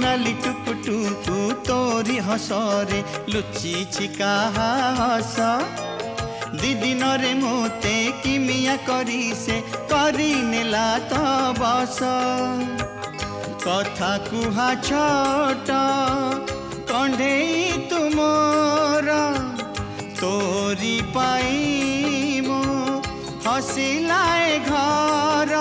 नाली टुकुटुकु तोरी हसरे लुचि छिका हस दिदिन रे मोते किमिया करी से करी नेला तो बस कथा कुहा छोट कंढे तुमर तोरी पाई मो हसिलाए घर